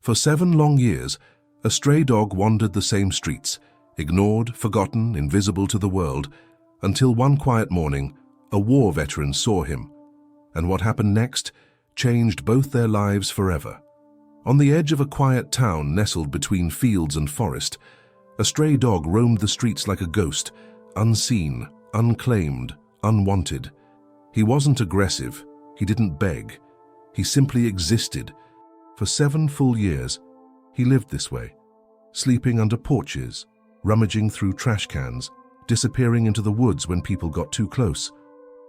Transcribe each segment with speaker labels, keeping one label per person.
Speaker 1: For 7 long years, a stray dog wandered the same streets, ignored, forgotten, invisible to the world, until one quiet morning, a war veteran saw him. And what happened next changed both their lives forever. On the edge of a quiet town nestled between fields and forest, a stray dog roamed the streets like a ghost, unseen, unclaimed, unwanted. He wasn't aggressive, he didn't beg, he simply existed. For 7 full years, he lived this way, sleeping under porches, rummaging through trash cans, disappearing into the woods when people got too close.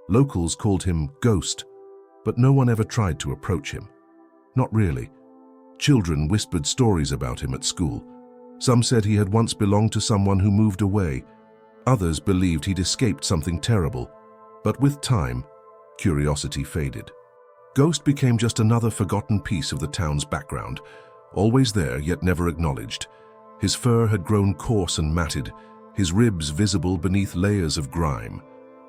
Speaker 1: Locals called him Ghost, but no one ever tried to approach him. Not really. Children whispered stories about him at school. Some said he had once belonged to someone who moved away. Others believed he'd escaped something terrible. But with time, curiosity faded. Ghost became just another forgotten piece of the town's background, always there yet never acknowledged. His fur had grown coarse and matted, his ribs visible beneath layers of grime.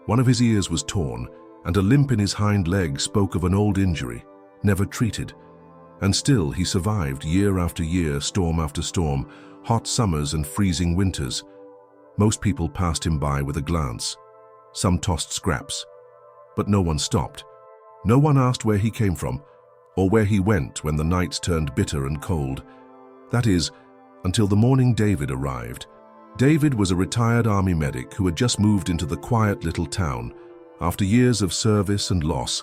Speaker 1: One of his ears was torn, and a limp in his hind leg spoke of an old injury, never treated. And still he survived year after year, storm after storm, hot summers and freezing winters. Most people passed him by with a glance. Some tossed scraps. But no one stopped. No one asked where he came from, or where he went when the nights turned bitter and cold. That is, until the morning David arrived. David was a retired army medic who had just moved into the quiet little town. After years of service and loss,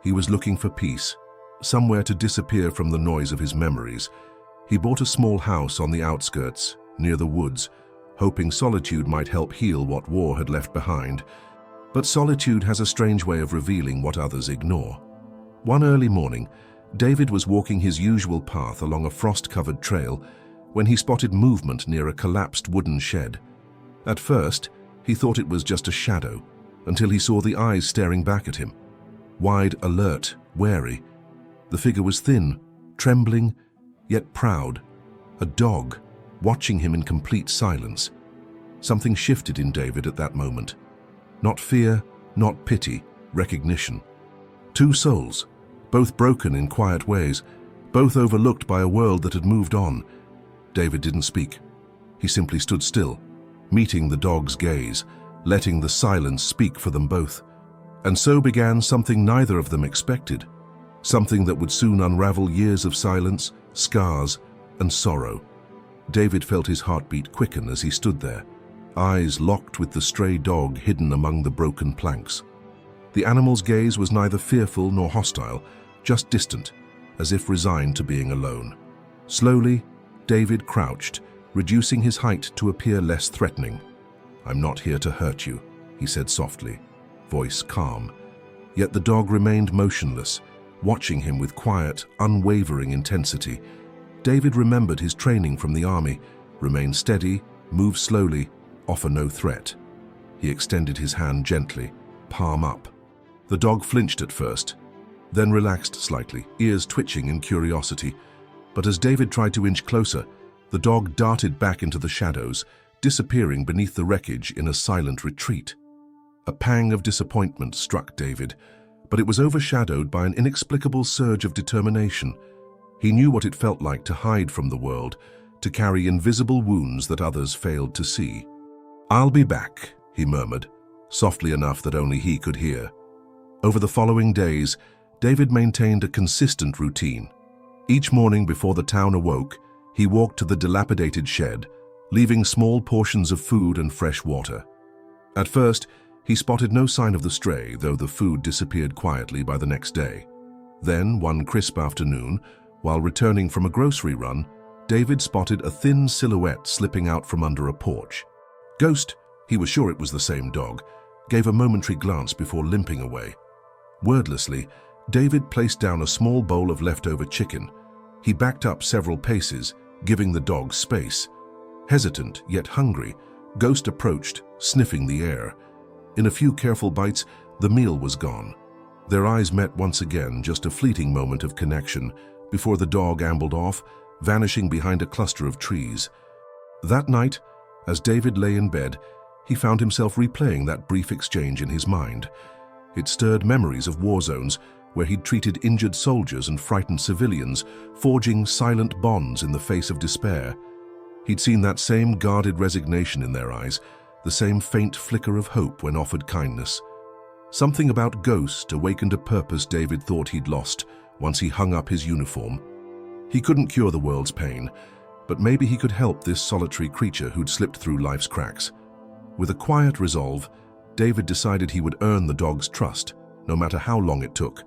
Speaker 1: he was looking for peace, somewhere to disappear from the noise of his memories. He bought a small house on the outskirts, near the woods, hoping solitude might help heal what war had left behind. But solitude has a strange way of revealing what others ignore. One early morning, David was walking his usual path along a frost-covered trail when he spotted movement near a collapsed wooden shed. At first, he thought it was just a shadow, until he saw the eyes staring back at him. Wide, alert, wary. The figure was thin, trembling, yet proud. A dog, watching him in complete silence. Something shifted in David at that moment. Not fear, not pity, recognition. 2 souls, both broken in quiet ways, both overlooked by a world that had moved on. David didn't speak. He simply stood still, meeting the dog's gaze, letting the silence speak for them both. And so began something neither of them expected, something that would soon unravel years of silence, scars, and sorrow. David felt his heartbeat quicken as he stood there, eyes locked with the stray dog hidden among the broken planks. The animal's gaze was neither fearful nor hostile, just distant, as if resigned to being alone. Slowly, David crouched, reducing his height to appear less threatening. "I'm not here to hurt you," he said softly, voice calm. Yet the dog remained motionless, watching him with quiet, unwavering intensity. David remembered his training from the army: remain steady, move slowly, offer no threat. He extended his hand gently, palm up. The dog flinched at first, then relaxed slightly, ears twitching in curiosity. But as David tried to inch closer, the dog darted back into the shadows, disappearing beneath the wreckage in a silent retreat. A pang of disappointment struck David, but it was overshadowed by an inexplicable surge of determination. He knew what it felt like to hide from the world, to carry invisible wounds that others failed to see. "I'll be back," he murmured, softly enough that only he could hear. Over the following days, David maintained a consistent routine. Each morning before the town awoke, he walked to the dilapidated shed, leaving small portions of food and fresh water. At first, he spotted no sign of the stray, though the food disappeared quietly by the next day. Then, one crisp afternoon, while returning from a grocery run, David spotted a thin silhouette slipping out from under a porch. Ghost, he was sure it was the same dog, gave a momentary glance before limping away. Wordlessly, David placed down a small bowl of leftover chicken. He backed up several paces, giving the dog space. Hesitant, yet hungry, Ghost approached, sniffing the air. In a few careful bites, the meal was gone. Their eyes met once again, just a fleeting moment of connection, before the dog ambled off, vanishing behind a cluster of trees. That night, as David lay in bed, he found himself replaying that brief exchange in his mind. It stirred memories of war zones, where he'd treated injured soldiers and frightened civilians, forging silent bonds in the face of despair. He'd seen that same guarded resignation in their eyes, the same faint flicker of hope when offered kindness. Something about Ghost awakened a purpose David thought he'd lost once he hung up his uniform. He couldn't cure the world's pain, but maybe he could help this solitary creature who'd slipped through life's cracks. With a quiet resolve, David decided he would earn the dog's trust, no matter how long it took.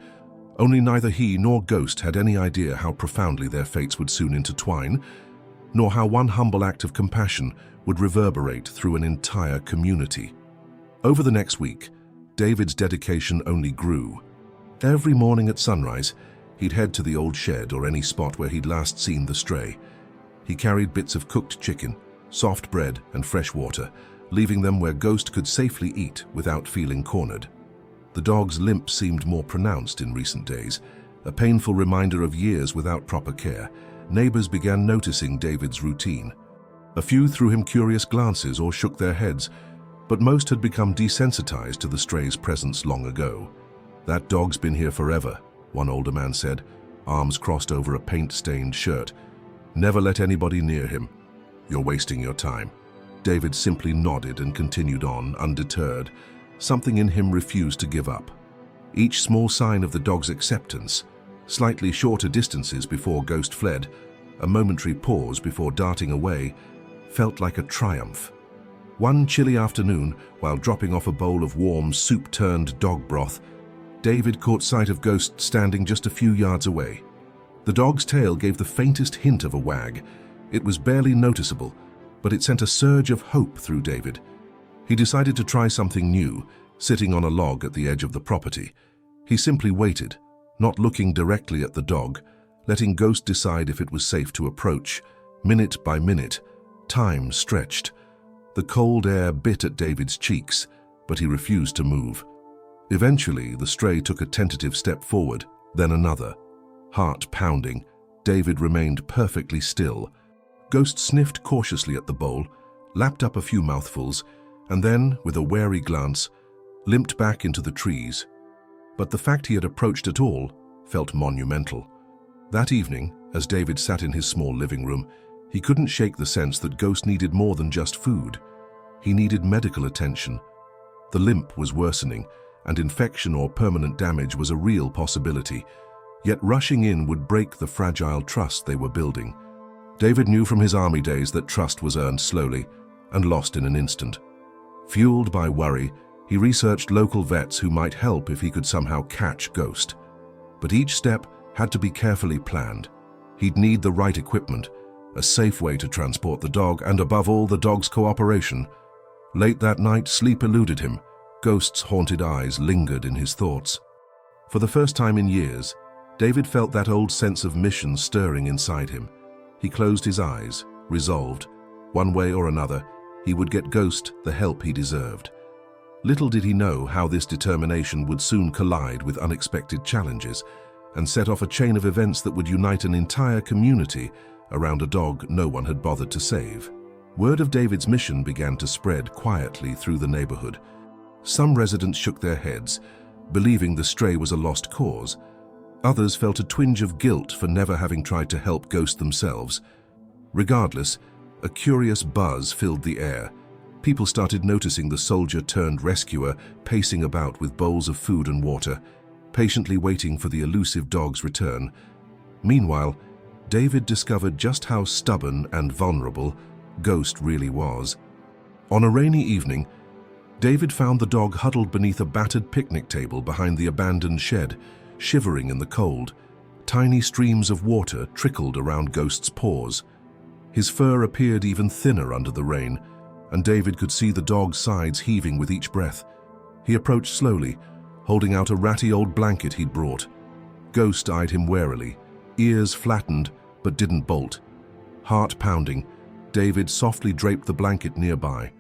Speaker 1: Only neither he nor Ghost had any idea how profoundly their fates would soon intertwine, nor how one humble act of compassion would reverberate through an entire community. Over the next week, David's dedication only grew. Every morning at sunrise, he'd head to the old shed or any spot where he'd last seen the stray. He carried bits of cooked chicken, soft bread, and fresh water, leaving them where Ghost could safely eat without feeling cornered. The dog's limp seemed more pronounced in recent days, a painful reminder of years without proper care. Neighbors began noticing David's routine. A few threw him curious glances or shook their heads, but most had become desensitized to the stray's presence long ago. "That dog's been here forever," one older man said, arms crossed over a paint-stained shirt. "Never let anybody near him. You're wasting your time." David simply nodded and continued on, undeterred. Something in him refused to give up. Each small sign of the dog's acceptance, slightly shorter distances before Ghost fled, a momentary pause before darting away, felt like a triumph. One chilly afternoon, while dropping off a bowl of warm, soup-turned dog broth, David caught sight of Ghost standing just a few yards away. The dog's tail gave the faintest hint of a wag. It was barely noticeable, but it sent a surge of hope through David. He decided to try something new, sitting on a log at the edge of the property. He simply waited, not looking directly at the dog, letting Ghost decide if it was safe to approach. Minute by minute, time stretched. The cold air bit at David's cheeks, but he refused to move. Eventually, the stray took a tentative step forward, then another. Heart pounding, David remained perfectly still. Ghost sniffed cautiously at the bowl, lapped up a few mouthfuls, and then, with a wary glance, limped back into the trees. But the fact he had approached at all felt monumental. That evening, as David sat in his small living room, he couldn't shake the sense that Ghost needed more than just food. He needed medical attention. The limp was worsening, and infection or permanent damage was a real possibility. Yet rushing in would break the fragile trust they were building. David knew from his army days that trust was earned slowly and lost in an instant. Fueled by worry, he researched local vets who might help if he could somehow catch Ghost. But each step had to be carefully planned. He'd need the right equipment, a safe way to transport the dog, and above all, the dog's cooperation. Late that night, sleep eluded him. Ghost's haunted eyes lingered in his thoughts. For the first time in years, David felt that old sense of mission stirring inside him. He closed his eyes, resolved, one way or another, he would get Ghost the help he deserved. Little did he know how this determination would soon collide with unexpected challenges and set off a chain of events that would unite an entire community around a dog no one had bothered to save. Word of David's mission began to spread quietly through the neighborhood. Some residents shook their heads, believing the stray was a lost cause. Others felt a twinge of guilt for never having tried to help Ghost themselves. Regardless, a curious buzz filled the air. People started noticing the soldier-turned-rescuer pacing about with bowls of food and water, patiently waiting for the elusive dog's return. Meanwhile, David discovered just how stubborn and vulnerable Ghost really was. On a rainy evening, David found the dog huddled beneath a battered picnic table behind the abandoned shed, shivering in the cold. Tiny streams of water trickled around Ghost's paws. His fur appeared even thinner under the rain, and David could see the dog's sides heaving with each breath. He approached slowly, holding out a ratty old blanket he'd brought. Ghost eyed him warily, ears flattened but didn't bolt. Heart pounding, David softly draped the blanket nearby.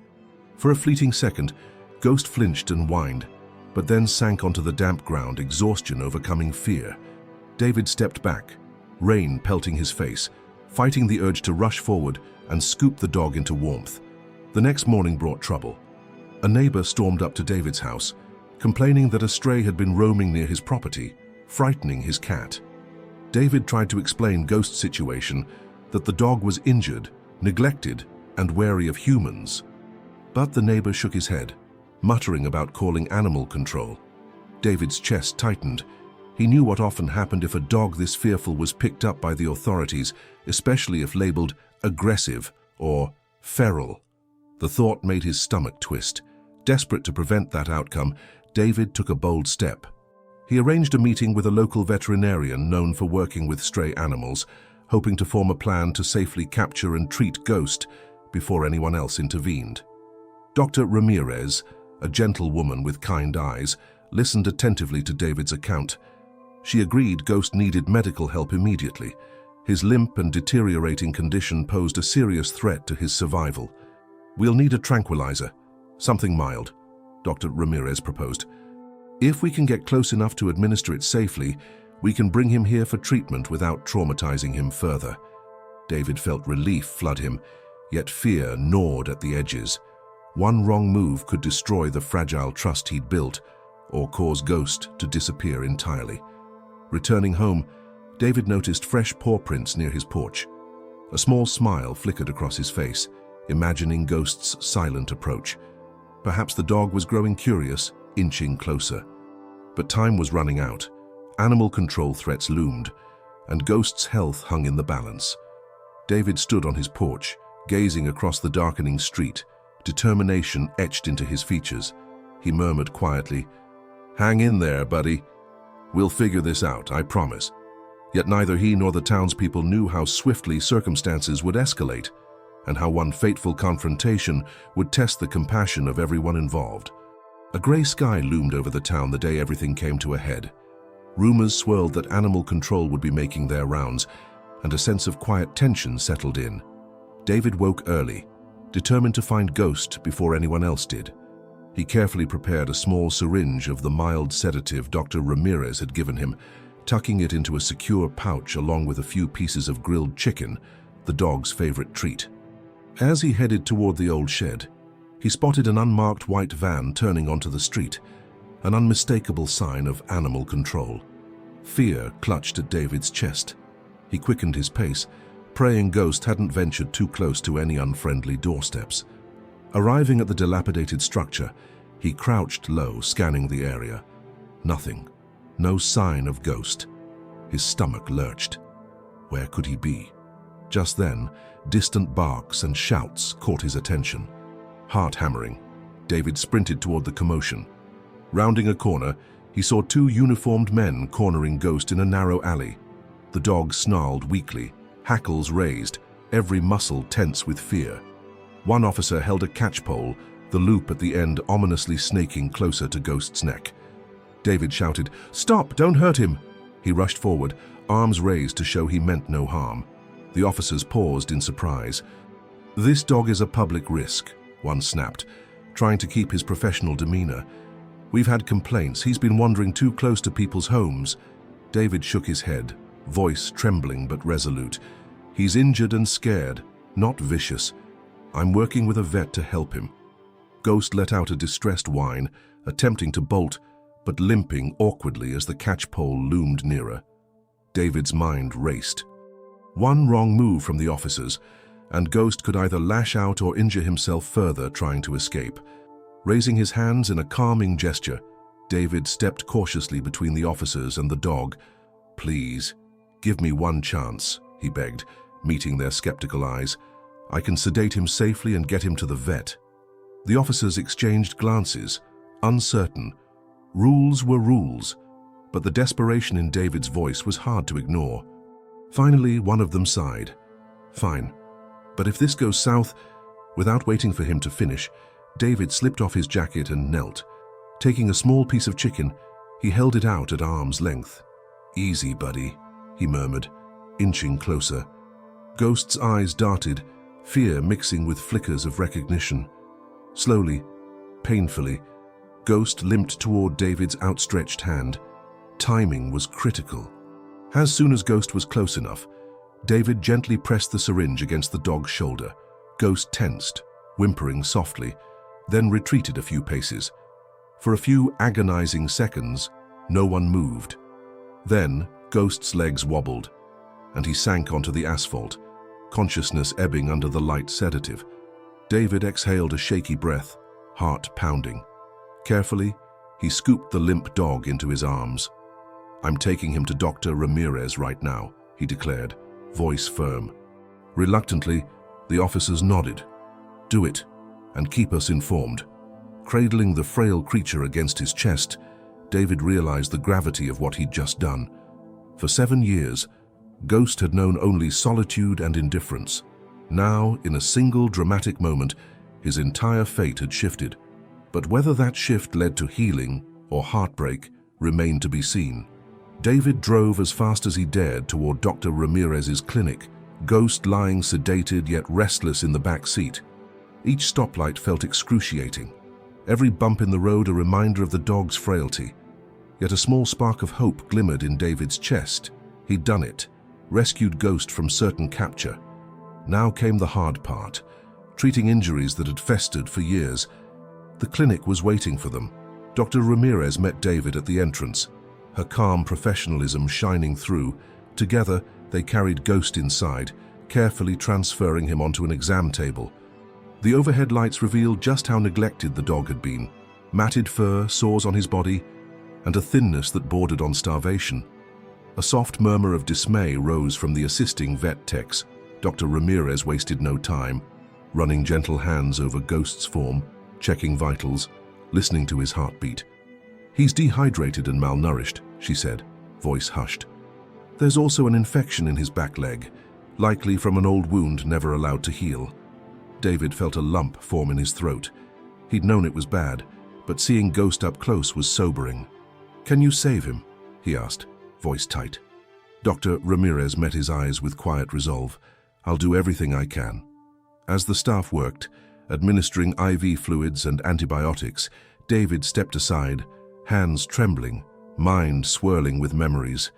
Speaker 1: For a fleeting second, Ghost flinched and whined, but then sank onto the damp ground, exhaustion overcoming fear. David stepped back, rain pelting his face, fighting the urge to rush forward and scoop the dog into warmth. The next morning brought trouble. A neighbor stormed up to David's house, complaining that a stray had been roaming near his property. frightening his cat. David tried to explain Ghost's situation, that the dog was injured, neglected, and wary of humans. But the neighbor shook his head, muttering about calling animal control. David's chest tightened. He knew what often happened if a dog this fearful was picked up by the authorities, especially if labeled aggressive or feral. The thought made his stomach twist. Desperate to prevent that outcome, David took a bold step. He arranged a meeting with a local veterinarian known for working with stray animals, hoping to form a plan to safely capture and treat Ghost before anyone else intervened. Dr. Ramirez, a gentle woman with kind eyes, listened attentively to David's account. She agreed Ghost needed medical help immediately. His limp and deteriorating condition posed a serious threat to his survival. "We'll need a tranquilizer, something mild," Dr. Ramirez proposed. "If we can get close enough to administer it safely, we can bring him here for treatment without traumatizing him further." David felt relief flood him, yet fear gnawed at the edges. One wrong move could destroy the fragile trust he'd built, or cause Ghost to disappear entirely. Returning home, David noticed fresh paw prints near his porch. A small smile flickered across his face, imagining Ghost's silent approach. Perhaps the dog was growing curious, inching closer. But time was running out. Animal control threats loomed, and Ghost's health hung in the balance. David stood on his porch, gazing across the darkening street, determination etched into his features. He murmured quietly, "Hang in there, buddy. We'll figure this out, I promise." Yet neither he nor the townspeople knew how swiftly circumstances would escalate, and how one fateful confrontation would test the compassion of everyone involved. A gray sky loomed over the town the day everything came to a head. Rumors swirled that animal control would be making their rounds, and a sense of quiet tension settled in. David woke early, determined to find Ghost before anyone else did. He carefully prepared a small syringe of the mild sedative Dr. Ramirez had given him, tucking it into a secure pouch along with a few pieces of grilled chicken, the dog's favorite treat. As he headed toward the old shed, he spotted an unmarked white van turning onto the street, an unmistakable sign of animal control. Fear clutched at David's chest. He quickened his pace, praying Ghost hadn't ventured too close to any unfriendly doorsteps. Arriving at the dilapidated structure, he crouched low, scanning the area. Nothing. No sign of Ghost. His stomach lurched. Where could he be? Just then, distant barks and shouts caught his attention. Heart hammering, David sprinted toward the commotion. Rounding a corner, he saw two uniformed men cornering Ghost in a narrow alley. The dog snarled weakly, hackles raised, every muscle tense with fear. One officer held a catch-pole, the loop at the end ominously snaking closer to Ghost's neck. David shouted, "Stop! Don't hurt him!" He rushed forward, arms raised to show he meant no harm. The officers paused in surprise. "This dog is a public risk," one snapped, trying to keep his professional demeanor. "We've had complaints. He's been wandering too close to people's homes." David shook his head, voice trembling but resolute. "He's injured and scared, not vicious. I'm working with a vet to help him." Ghost let out a distressed whine, attempting to bolt, but limping awkwardly as the catch-pole loomed nearer. David's mind raced. One wrong move from the officers, and Ghost could either lash out or injure himself further trying to escape. Raising his hands in a calming gesture, David stepped cautiously between the officers and the dog. "Please, give me one chance," he begged, meeting their skeptical eyes. "I can sedate him safely and get him to the vet." The officers exchanged glances, uncertain. Rules were rules, but the desperation in David's voice was hard to ignore. Finally, one of them sighed. "Fine, but if this goes south..." Without waiting for him to finish, David slipped off his jacket and knelt. Taking a small piece of chicken, he held it out at arm's length. "Easy, buddy," he murmured, inching closer. Ghost's eyes darted, fear mixing with flickers of recognition. Slowly, painfully, Ghost limped toward David's outstretched hand. Timing was critical. As soon as Ghost was close enough, David gently pressed the syringe against the dog's shoulder. Ghost tensed, whimpering softly, then retreated a few paces. For a few agonizing seconds, no one moved. Then, Ghost's legs wobbled, and he sank onto the asphalt, consciousness ebbing under the light sedative. David exhaled a shaky breath, heart pounding. Carefully, he scooped the limp dog into his arms. "I'm taking him to Dr. Ramirez right now," he declared, voice firm. Reluctantly, the officers nodded. "Do it, and keep us informed." Cradling the frail creature against his chest, David realized the gravity of what he'd just done. For 7 years, Ghost had known only solitude and indifference. Now, in a single dramatic moment, his entire fate had shifted. But whether that shift led to healing or heartbreak remained to be seen. David drove as fast as he dared toward Dr. Ramirez's clinic, Ghost lying sedated yet restless in the back seat. Each stoplight felt excruciating, every bump in the road a reminder of the dog's frailty. Yet a small spark of hope glimmered in David's chest. He'd done it, rescued Ghost from certain capture. Now came the hard part, treating injuries that had festered for years. The clinic was waiting for them. Dr. Ramirez met David at the entrance, her calm professionalism shining through. Together, they carried Ghost inside, carefully transferring him onto an exam table. The overhead lights revealed just how neglected the dog had been. Matted fur, sores on his body, and a thinness that bordered on starvation. A soft murmur of dismay rose from the assisting vet techs. Dr. Ramirez wasted no time, running gentle hands over Ghost's form, checking vitals, listening to his heartbeat. "He's dehydrated and malnourished," she said, voice hushed. "There's also an infection in his back leg, likely from an old wound never allowed to heal." David felt a lump form in his throat. He'd known it was bad, but seeing Ghost up close was sobering. "Can you save him?" he asked, voice tight. Dr. Ramirez met his eyes with quiet resolve. "I'll do everything I can." As the staff worked, administering IV fluids and antibiotics, David stepped aside, hands trembling, mind swirling with memories.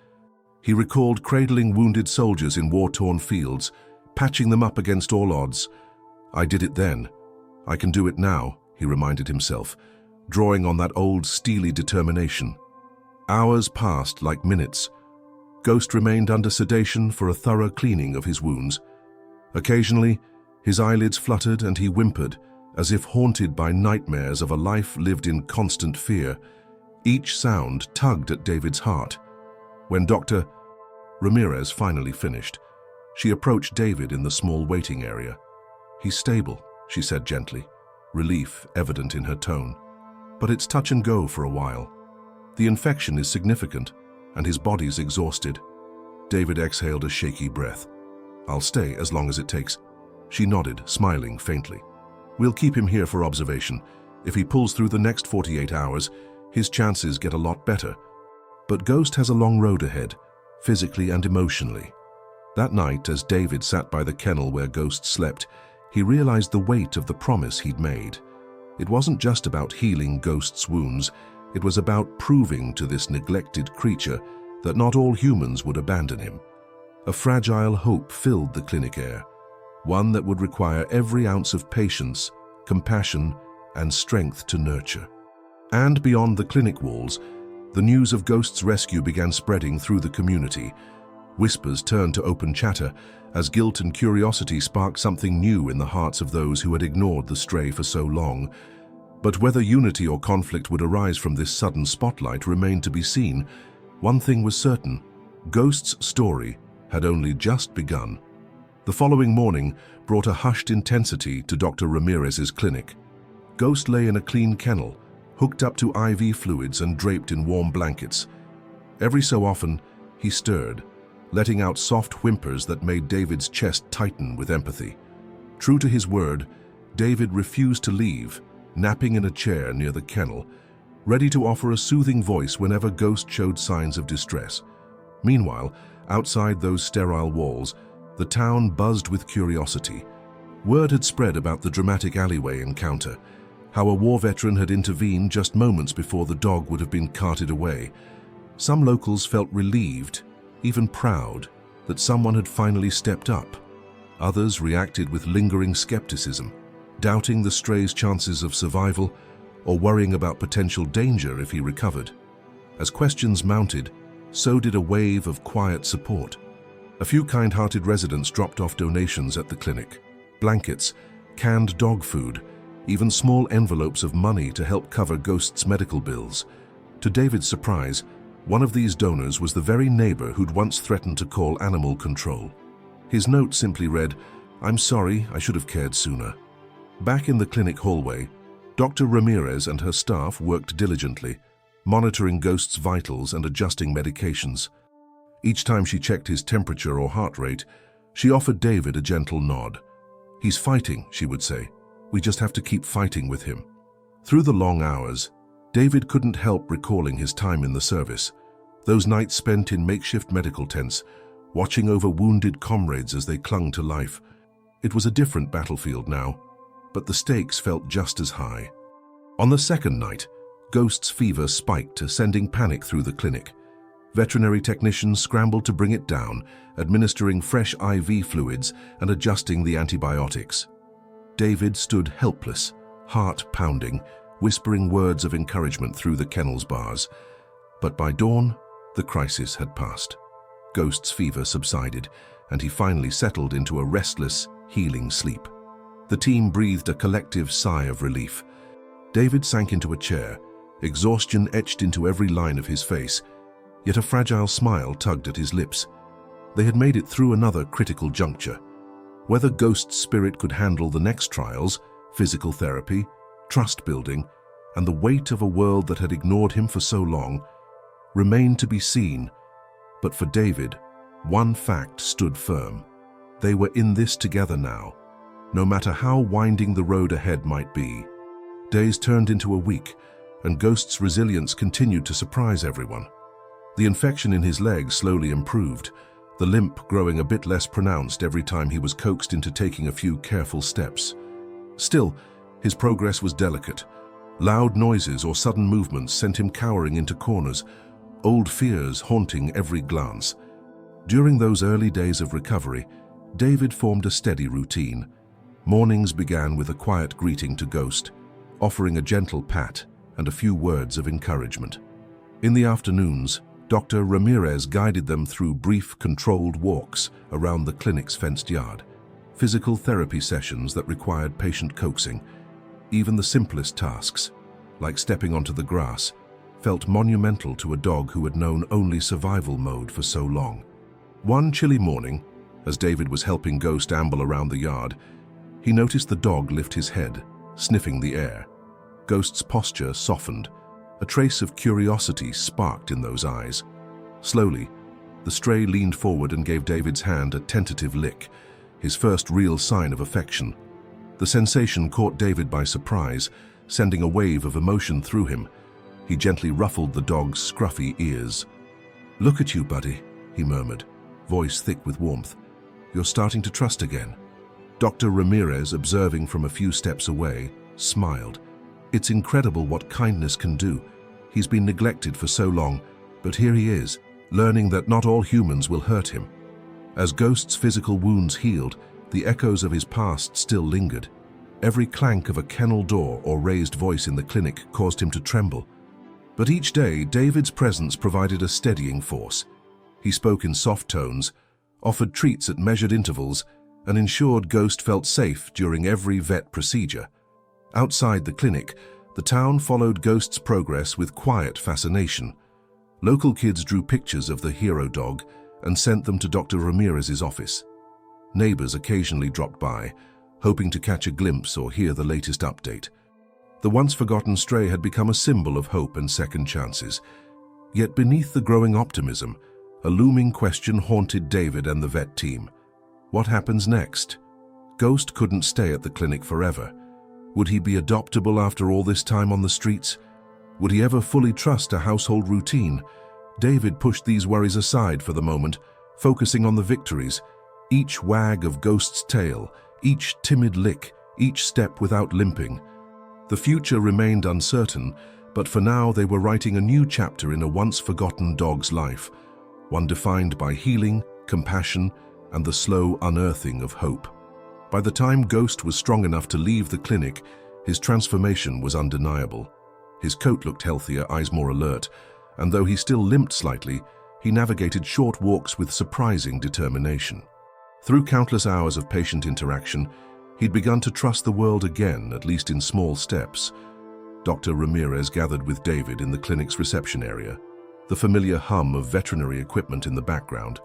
Speaker 1: He recalled cradling wounded soldiers in war-torn fields, patching them up against all odds. "I did it then. I can do it now," he reminded himself, drawing on that old steely determination. Hours passed like minutes. Ghost remained under sedation for a thorough cleaning of his wounds. Occasionally, his eyelids fluttered and he whimpered, as if haunted by nightmares of a life lived in constant fear. Each sound tugged at David's heart. When Dr. Ramirez finally finished, she approached David in the small waiting area. "He's stable," she said gently, relief evident in her tone. "But it's touch and go for a while. The infection is significant, and his body's exhausted." David exhaled a shaky breath. "I'll stay as long as it takes." She nodded, smiling faintly. "We'll keep him here for observation. If he pulls through the next 48 hours, his chances get a lot better. But Ghost has a long road ahead, physically and emotionally." That night, as David sat by the kennel where Ghost slept, he realized the weight of the promise he'd made. It wasn't just about healing Ghost's wounds, it was about proving to this neglected creature that not all humans would abandon him. A fragile hope filled the clinic air, one that would require every ounce of patience, compassion, and strength to nurture. And beyond the clinic walls, the news of Ghost's rescue began spreading through the community. Whispers turned to open chatter as guilt and curiosity sparked something new in the hearts of those who had ignored the stray for so long. But whether unity or conflict would arise from this sudden spotlight remained to be seen. One thing was certain: Ghost's story had only just begun. The following morning brought a hushed intensity to Dr. Ramirez's clinic. Ghost lay in a clean kennel, hooked up to IV fluids and draped in warm blankets. Every so often, he stirred, letting out soft whimpers that made David's chest tighten with empathy. True to his word, David refused to leave, napping in a chair near the kennel, ready to offer a soothing voice whenever Ghost showed signs of distress. Meanwhile, outside those sterile walls, the town buzzed with curiosity. Word had spread about the dramatic alleyway encounter, how a war veteran had intervened just moments before the dog would have been carted away. Some locals felt relieved, even proud, that someone had finally stepped up. Others reacted with lingering skepticism, doubting the stray's chances of survival or worrying about potential danger if he recovered. As questions mounted, so did a wave of quiet support. A few kind-hearted residents dropped off donations at the clinic: blankets, canned dog food, even small envelopes of money to help cover Ghost's medical bills. To David's surprise, one of these donors was the very neighbor who'd once threatened to call animal control. His note simply read, "I'm sorry, I should have cared sooner." Back in the clinic hallway, Dr. Ramirez and her staff worked diligently, monitoring Ghost's vitals and adjusting medications. Each time she checked his temperature or heart rate, she offered David a gentle nod. "He's fighting," she would say. "We just have to keep fighting with him." Through the long hours, David couldn't help recalling his time in the service. Those nights spent in makeshift medical tents, watching over wounded comrades as they clung to life. It was a different battlefield now, but the stakes felt just as high. On the second night, Ghost's fever spiked, sending panic through the clinic. Veterinary technicians scrambled to bring it down, administering fresh IV fluids and adjusting the antibiotics. David stood helpless, heart pounding, whispering words of encouragement through the kennel's bars. But by dawn, the crisis had passed. Ghost's fever subsided, and he finally settled into a restless, healing sleep. The team breathed a collective sigh of relief. David sank into a chair, exhaustion etched into every line of his face, yet a fragile smile tugged at his lips. They had made it through another critical juncture. Whether Ghost's spirit could handle the next trials, physical therapy, trust building, and the weight of a world that had ignored him for so long, remained to be seen. But for David, one fact stood firm. They were in this together now, no matter how winding the road ahead might be. Days turned into a week, and Ghost's resilience continued to surprise everyone. The infection in his leg slowly improved, the limp growing a bit less pronounced every time he was coaxed into taking a few careful steps. Still, his progress was delicate. Loud noises or sudden movements sent him cowering into corners, old fears haunting every glance. During those early days of recovery, David formed a steady routine. Mornings began with a quiet greeting to Ghost, offering a gentle pat and a few words of encouragement. In the afternoons, Dr. Ramirez guided them through brief, controlled walks around the clinic's fenced yard, physical therapy sessions that required patient coaxing. Even the simplest tasks, like stepping onto the grass, felt monumental to a dog who had known only survival mode for so long. One chilly morning, as David was helping Ghost amble around the yard, he noticed the dog lift his head, sniffing the air. Ghost's posture softened. A trace of curiosity sparked in those eyes. Slowly, the stray leaned forward and gave David's hand a tentative lick, his first real sign of affection. The sensation caught David by surprise, sending a wave of emotion through him. He gently ruffled the dog's scruffy ears. "Look at you, buddy," he murmured, voice thick with warmth. "You're starting to trust again." Dr. Ramirez, observing from a few steps away, smiled. "It's incredible what kindness can do. He's been neglected for so long, but here he is, learning that not all humans will hurt him." As Ghost's physical wounds healed, the echoes of his past still lingered. Every clank of a kennel door or raised voice in the clinic caused him to tremble. But each day, David's presence provided a steadying force. He spoke in soft tones, offered treats at measured intervals, and ensured Ghost felt safe during every vet procedure. Outside the clinic, the town followed Ghost's progress with quiet fascination. Local kids drew pictures of the hero dog and sent them to Dr. Ramirez's office. Neighbors occasionally dropped by, hoping to catch a glimpse or hear the latest update. The once-forgotten stray had become a symbol of hope and second chances. Yet beneath the growing optimism, a looming question haunted David and the vet team. What happens next? Ghost couldn't stay at the clinic forever. Would he be adoptable after all this time on the streets? Would he ever fully trust a household routine? David pushed these worries aside for the moment, focusing on the victories. Each wag of Ghost's tail, each timid lick, each step without limping. The future remained uncertain, but for now they were writing a new chapter in a once-forgotten dog's life, one defined by healing, compassion, and the slow unearthing of hope. By the time Ghost was strong enough to leave the clinic, his transformation was undeniable. His coat looked healthier, eyes more alert, and though he still limped slightly, he navigated short walks with surprising determination. Through countless hours of patient interaction, he'd begun to trust the world again, at least in small steps. Dr. Ramirez gathered with David in the clinic's reception area, the familiar hum of veterinary equipment in the background.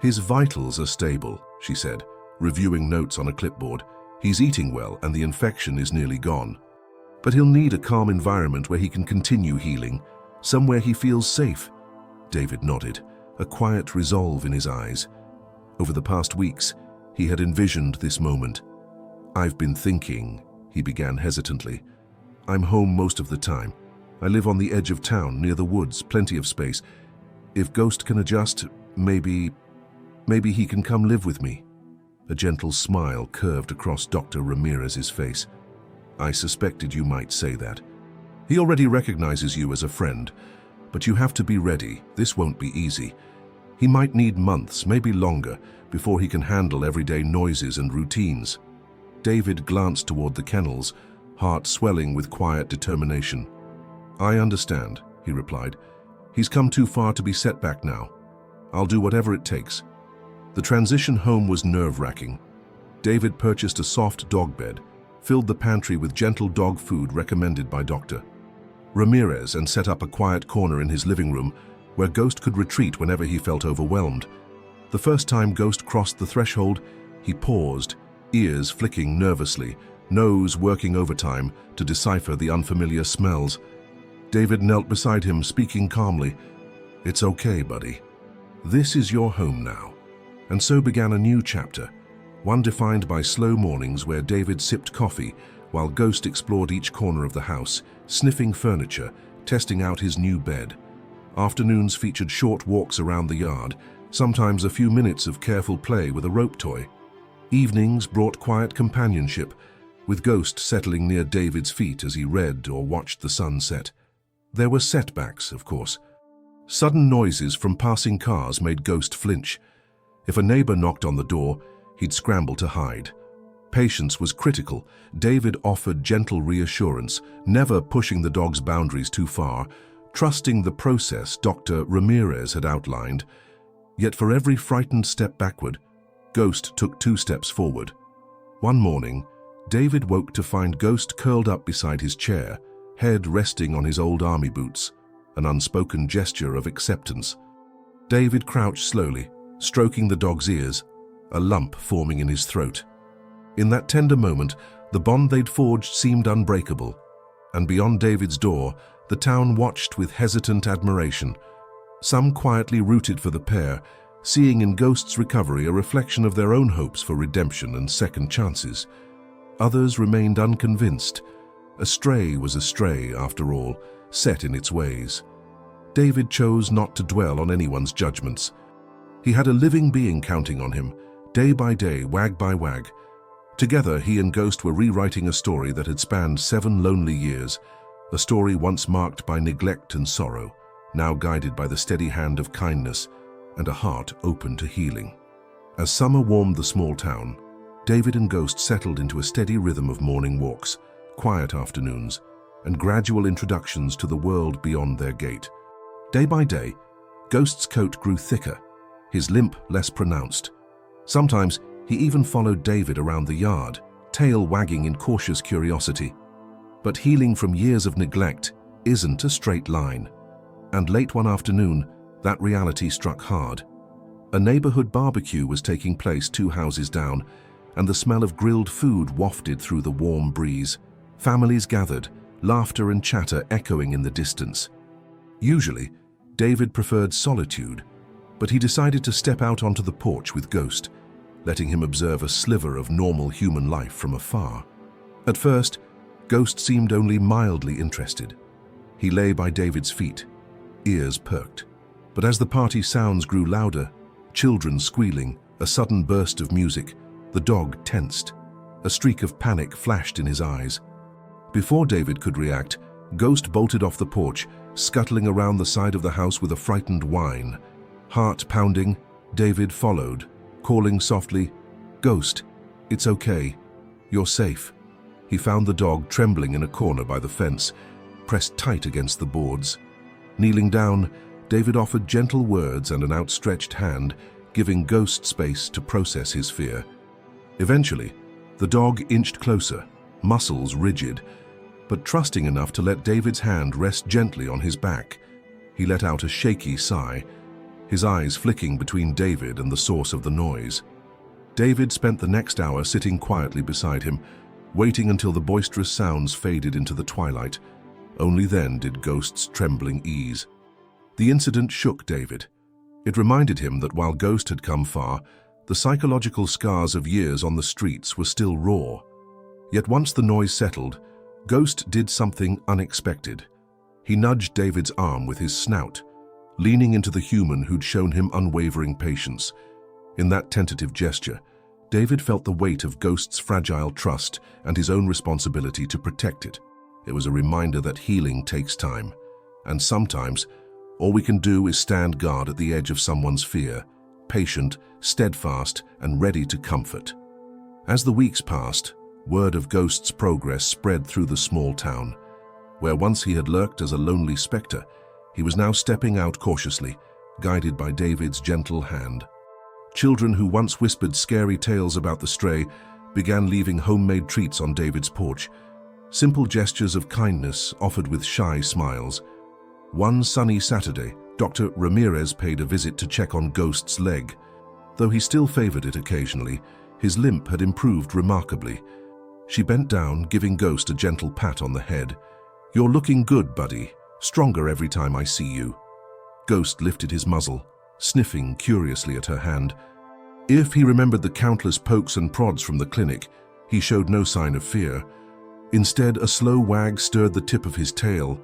Speaker 1: "His vitals are stable," she said, reviewing notes on a clipboard. "He's eating well and the infection is nearly gone. But he'll need a calm environment where he can continue healing, somewhere he feels safe." David nodded, a quiet resolve in his eyes. Over the past weeks, he had envisioned this moment. "I've been thinking," he began hesitantly. "I'm home most of the time. I live on the edge of town, near the woods, plenty of space. If Ghost can adjust, maybe he can come live with me." A gentle smile curved across Dr. Ramirez's face. "I suspected you might say that. He already recognizes you as a friend, but you have to be ready. This won't be easy. He might need months, maybe longer, before he can handle everyday noises and routines." David glanced toward the kennels, heart swelling with quiet determination. "I understand," he replied. "He's come too far to be set back now. I'll do whatever it takes." The transition home was nerve-wracking. David purchased a soft dog bed, filled the pantry with gentle dog food recommended by Dr. Ramirez, and set up a quiet corner in his living room where Ghost could retreat whenever he felt overwhelmed. The first time Ghost crossed the threshold, he paused, ears flicking nervously, nose working overtime to decipher the unfamiliar smells. David knelt beside him, speaking calmly. "It's okay, buddy. This is your home now." And so began a new chapter, one defined by slow mornings where David sipped coffee while Ghost explored each corner of the house, sniffing furniture, testing out his new bed. Afternoons featured short walks around the yard, sometimes a few minutes of careful play with a rope toy. Evenings brought quiet companionship, with Ghost settling near David's feet as he read or watched the sun set. There were setbacks, of course. Sudden noises from passing cars made Ghost flinch. If a neighbor knocked on the door, he'd scramble to hide. Patience was critical. David offered gentle reassurance, never pushing the dog's boundaries too far, trusting the process Dr. Ramirez had outlined. Yet for every frightened step backward, Ghost took 2 steps forward. One morning, David woke to find Ghost curled up beside his chair, head resting on his old army boots, an unspoken gesture of acceptance. David crouched slowly, stroking the dog's ears, a lump forming in his throat. In that tender moment, the bond they'd forged seemed unbreakable, and beyond David's door, the town watched with hesitant admiration. Some quietly rooted for the pair, seeing in Ghost's recovery a reflection of their own hopes for redemption and second chances. Others remained unconvinced. A stray was a stray, after all, set in its ways. David chose not to dwell on anyone's judgments. He had a living being counting on him, day by day, wag by wag. Together, he and Ghost were rewriting a story that had spanned 7 lonely years, a story once marked by neglect and sorrow, now guided by the steady hand of kindness and a heart open to healing. As summer warmed the small town, David and Ghost settled into a steady rhythm of morning walks, quiet afternoons, and gradual introductions to the world beyond their gate. Day by day, Ghost's coat grew thicker, his limp less pronounced. Sometimes he even followed David around the yard, tail wagging in cautious curiosity. But healing from years of neglect isn't a straight line. And late one afternoon, that reality struck hard. A neighborhood barbecue was taking place 2 houses down, and the smell of grilled food wafted through the warm breeze. Families gathered, laughter and chatter echoing in the distance. Usually, David preferred solitude, but he decided to step out onto the porch with Ghost, letting him observe a sliver of normal human life from afar. At first, Ghost seemed only mildly interested. He lay by David's feet, ears perked. But as the party sounds grew louder, children squealing, a sudden burst of music, the dog tensed. A streak of panic flashed in his eyes. Before David could react, Ghost bolted off the porch, scuttling around the side of the house with a frightened whine. Heart pounding, David followed, calling softly, "Ghost, it's okay. You're safe." He found the dog trembling in a corner by the fence, pressed tight against the boards. Kneeling down, David offered gentle words and an outstretched hand, giving Ghost space to process his fear. Eventually, the dog inched closer, muscles rigid, but trusting enough to let David's hand rest gently on his back. He let out a shaky sigh, his eyes flicking between David and the source of the noise. David spent the next hour sitting quietly beside him, waiting until the boisterous sounds faded into the twilight. Only then did Ghost's trembling ease. The incident shook David. It reminded him that while Ghost had come far, the psychological scars of years on the streets were still raw. Yet once the noise settled, Ghost did something unexpected. He nudged David's arm with his snout, leaning into the human who'd shown him unwavering patience. In that tentative gesture, David felt the weight of Ghost's fragile trust and his own responsibility to protect it. It was a reminder that healing takes time, and sometimes all we can do is stand guard at the edge of someone's fear, patient, steadfast, and ready to comfort. As the weeks passed, word of Ghost's progress spread through the small town. Where once he had lurked as a lonely specter, he was now stepping out cautiously, guided by David's gentle hand. Children who once whispered scary tales about the stray began leaving homemade treats on David's porch, simple gestures of kindness offered with shy smiles. One sunny Saturday, Dr. Ramirez paid a visit to check on Ghost's leg. Though he still favored it occasionally, his limp had improved remarkably. She bent down, giving Ghost a gentle pat on the head. "You're looking good, buddy. Stronger every time I see you." Ghost lifted his muzzle, sniffing curiously at her hand. If he remembered the countless pokes and prods from the clinic, he showed no sign of fear. Instead, a slow wag stirred the tip of his tail.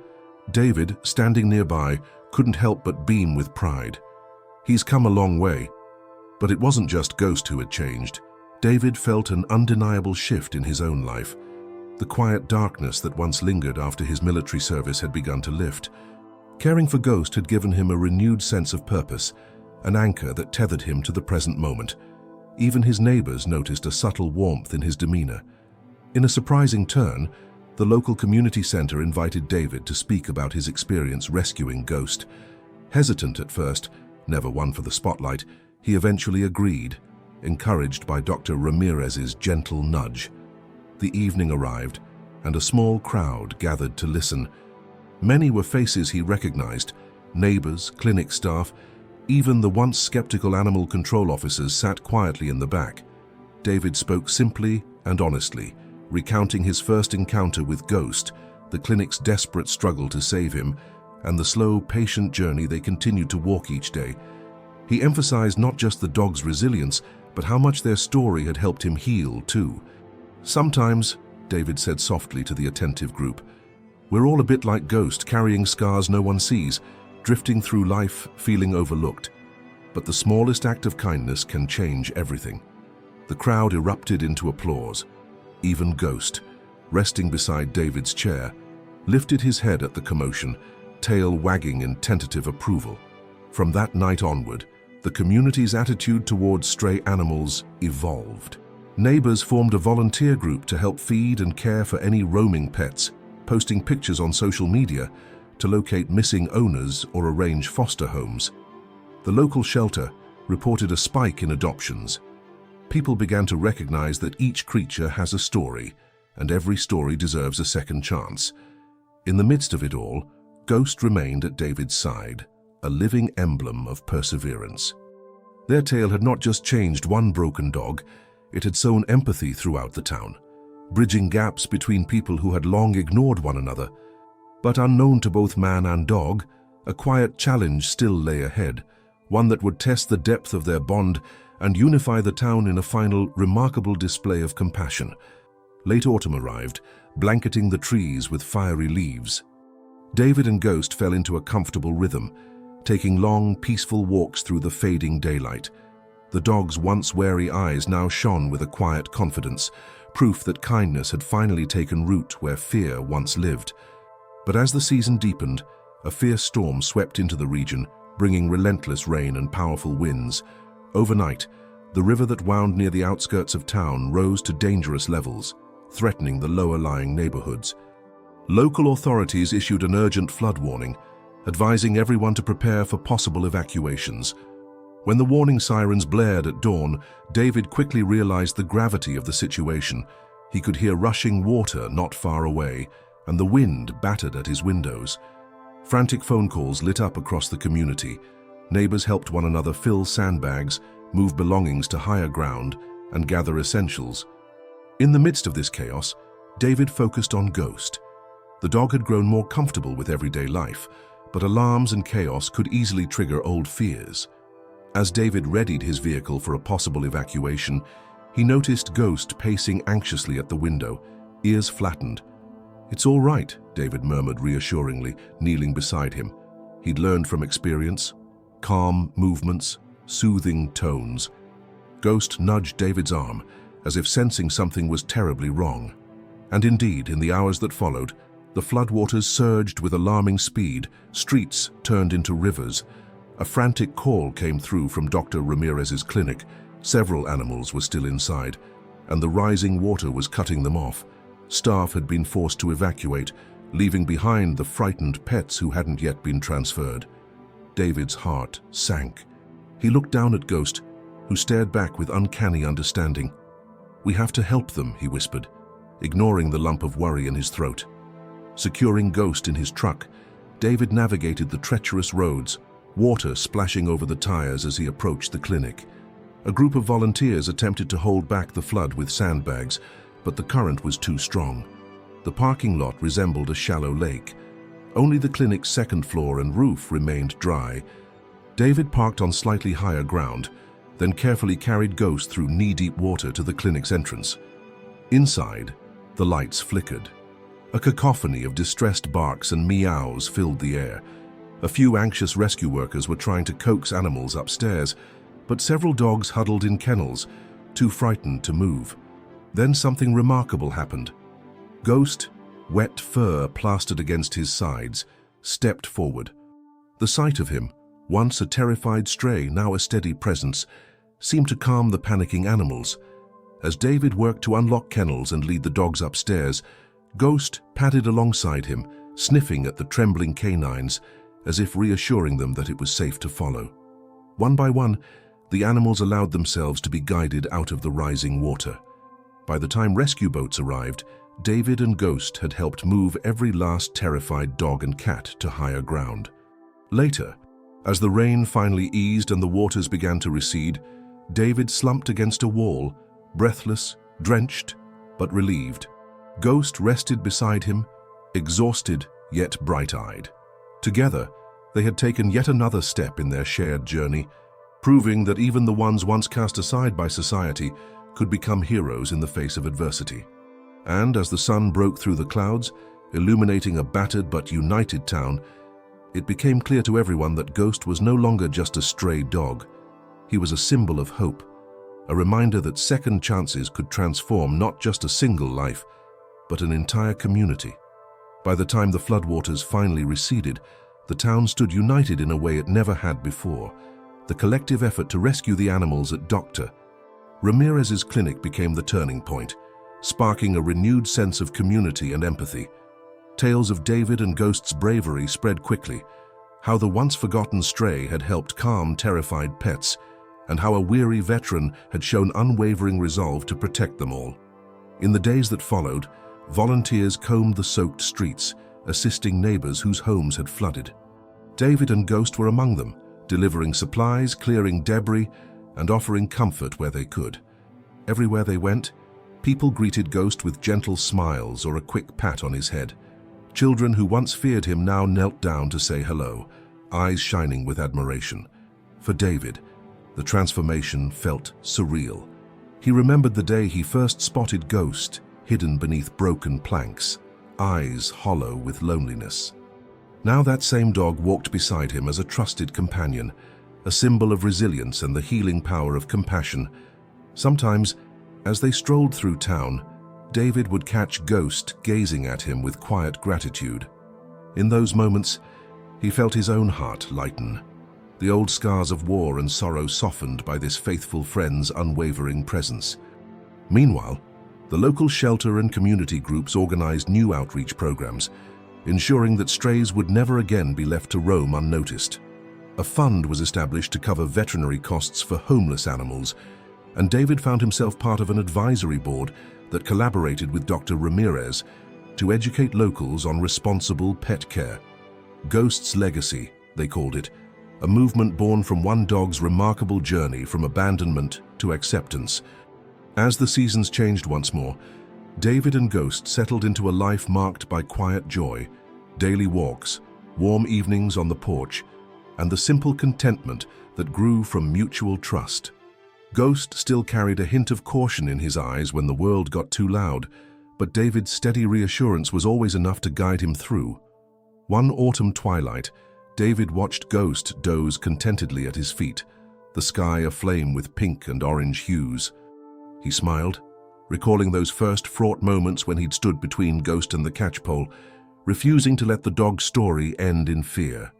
Speaker 1: David, standing nearby, couldn't help but beam with pride. He's come a long way. But it wasn't just Ghost who had changed. David felt an undeniable shift in his own life. The quiet darkness that once lingered after his military service had begun to lift. Caring for Ghost had given him a renewed sense of purpose, an anchor that tethered him to the present moment. Even his neighbors noticed a subtle warmth in his demeanor. In a surprising turn, the local community center invited David to speak about his experience rescuing Ghost. Hesitant at first, never one for the spotlight, he eventually agreed, encouraged by Dr. Ramirez's gentle nudge. The evening arrived, and a small crowd gathered to listen. Many were faces he recognized, neighbors, clinic staff, even the once skeptical animal control officers sat quietly in the back. David spoke simply and honestly, recounting his first encounter with Ghost, the clinic's desperate struggle to save him, and the slow, patient journey they continued to walk each day. He emphasized not just the dog's resilience, but how much their story had helped him heal, too. "Sometimes," David said softly to the attentive group, "we're all a bit like Ghost, carrying scars no one sees, drifting through life, feeling overlooked. But the smallest act of kindness can change everything." The crowd erupted into applause. Even Ghost, resting beside David's chair, lifted his head at the commotion, tail wagging in tentative approval. From that night onward, the community's attitude towards stray animals evolved. Neighbors formed a volunteer group to help feed and care for any roaming pets, posting pictures on social media to locate missing owners or arrange foster homes. The local shelter reported a spike in adoptions. People began to recognize that each creature has a story, and every story deserves a second chance. In the midst of it all, Ghost remained at David's side, a living emblem of perseverance. Their tale had not just changed one broken dog, it had sown empathy throughout the town, bridging gaps between people who had long ignored one another. But unknown to both man and dog, a quiet challenge still lay ahead, one that would test the depth of their bond and unify the town in a final, remarkable display of compassion. Late autumn arrived, blanketing the trees with fiery leaves. David and Ghost fell into a comfortable rhythm, taking long, peaceful walks through the fading daylight. The dog's once wary eyes now shone with a quiet confidence, proof that kindness had finally taken root where fear once lived. But as the season deepened, a fierce storm swept into the region, bringing relentless rain and powerful winds. Overnight, the river that wound near the outskirts of town rose to dangerous levels, threatening the lower-lying neighborhoods. Local authorities issued an urgent flood warning, advising everyone to prepare for possible evacuations. When the warning sirens blared at dawn, David quickly realized the gravity of the situation. He could hear rushing water not far away, and the wind battered at his windows. Frantic phone calls lit up across the community. Neighbors helped one another fill sandbags, move belongings to higher ground, and gather essentials. In the midst of this chaos, David focused on Ghost. The dog had grown more comfortable with everyday life, but alarms and chaos could easily trigger old fears. As David readied his vehicle for a possible evacuation, he noticed Ghost pacing anxiously at the window, ears flattened. "It's all right," David murmured reassuringly, kneeling beside him. He'd learned from experience. Calm movements, soothing tones. Ghost nudged David's arm, as if sensing something was terribly wrong. And indeed, in the hours that followed, the floodwaters surged with alarming speed, streets turned into rivers. A frantic call came through from Dr. Ramirez's clinic. Several animals were still inside, and the rising water was cutting them off. Staff had been forced to evacuate, leaving behind the frightened pets who hadn't yet been transferred. David's heart sank. He looked down at Ghost, who stared back with uncanny understanding. "We have to help them," he whispered, ignoring the lump of worry in his throat. Securing Ghost in his truck, David navigated the treacherous roads, water splashing over the tires as he approached the clinic. A group of volunteers attempted to hold back the flood with sandbags, but the current was too strong. The parking lot resembled a shallow lake. Only the clinic's second floor and roof remained dry. David parked on slightly higher ground, then carefully carried Ghost through knee-deep water to the clinic's entrance. Inside, the lights flickered. A cacophony of distressed barks and meows filled the air. A few anxious rescue workers were trying to coax animals upstairs, but several dogs huddled in kennels, too frightened to move. Then something remarkable happened. Ghost, wet fur plastered against his sides, stepped forward. The sight of him, once a terrified stray, now a steady presence, seemed to calm the panicking animals. As David worked to unlock kennels and lead the dogs upstairs, Ghost padded alongside him, sniffing at the trembling canines, as if reassuring them that it was safe to follow. One by one, the animals allowed themselves to be guided out of the rising water. By the time rescue boats arrived, David and Ghost had helped move every last terrified dog and cat to higher ground. Later, as the rain finally eased and the waters began to recede, David slumped against a wall, breathless, drenched, but relieved. Ghost rested beside him, exhausted yet bright-eyed. Together, they had taken yet another step in their shared journey, proving that even the ones once cast aside by society could become heroes in the face of adversity. And as the sun broke through the clouds, illuminating a battered but united town, it became clear to everyone that Ghost was no longer just a stray dog. He was a symbol of hope, a reminder that second chances could transform not just a single life, but an entire community. By the time the floodwaters finally receded, the town stood united in a way it never had before. The collective effort to rescue the animals at Dr. Ramirez's clinic became the turning point, sparking a renewed sense of community and empathy. Tales of David and Ghost's bravery spread quickly, how the once-forgotten stray had helped calm terrified pets, and how a weary veteran had shown unwavering resolve to protect them all. In the days that followed, volunteers combed the soaked streets, assisting neighbors whose homes had flooded. David and Ghost were among them, delivering supplies, clearing debris, and offering comfort where they could. Everywhere they went, people greeted Ghost with gentle smiles or a quick pat on his head. Children who once feared him now knelt down to say hello, eyes shining with admiration. For David, the transformation felt surreal. He remembered the day he first spotted Ghost, hidden beneath broken planks, eyes hollow with loneliness. Now that same dog walked beside him as a trusted companion, a symbol of resilience and the healing power of compassion. Sometimes, as they strolled through town, David would catch Ghost gazing at him with quiet gratitude. In those moments, he felt his own heart lighten, the old scars of war and sorrow softened by this faithful friend's unwavering presence. Meanwhile, the local shelter and community groups organized new outreach programs. ensuring that strays would never again be left to roam unnoticed. A fund was established to cover veterinary costs for homeless animals, and David found himself part of an advisory board that collaborated with Dr. Ramirez to educate locals on responsible pet care. Ghost's Legacy, they called it, a movement born from one dog's remarkable journey from abandonment to acceptance. As the seasons changed once more, David and Ghost settled into a life marked by quiet joy, daily walks, warm evenings on the porch, and the simple contentment that grew from mutual trust. Ghost still carried a hint of caution in his eyes when the world got too loud, but David's steady reassurance was always enough to guide him through. One autumn twilight, David watched Ghost doze contentedly at his feet, the sky aflame with pink and orange hues. He smiled, recalling those first fraught moments when he'd stood between Ghost and the catchpole, refusing to let the dog's story end in fear.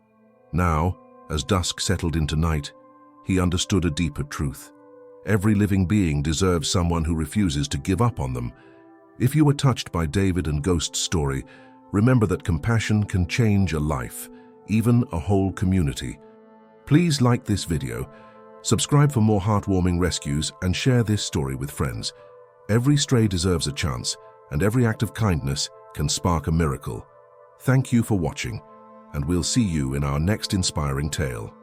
Speaker 1: Now, as dusk settled into night, he understood a deeper truth. Every living being deserves someone who refuses to give up on them. If you were touched by David and Ghost's story, remember that compassion can change a life, even a whole community. Please like this video, subscribe for more heartwarming rescues, and share this story with friends. Every stray deserves a chance, and every act of kindness can spark a miracle. Thank you for watching, and we'll see you in our next inspiring tale.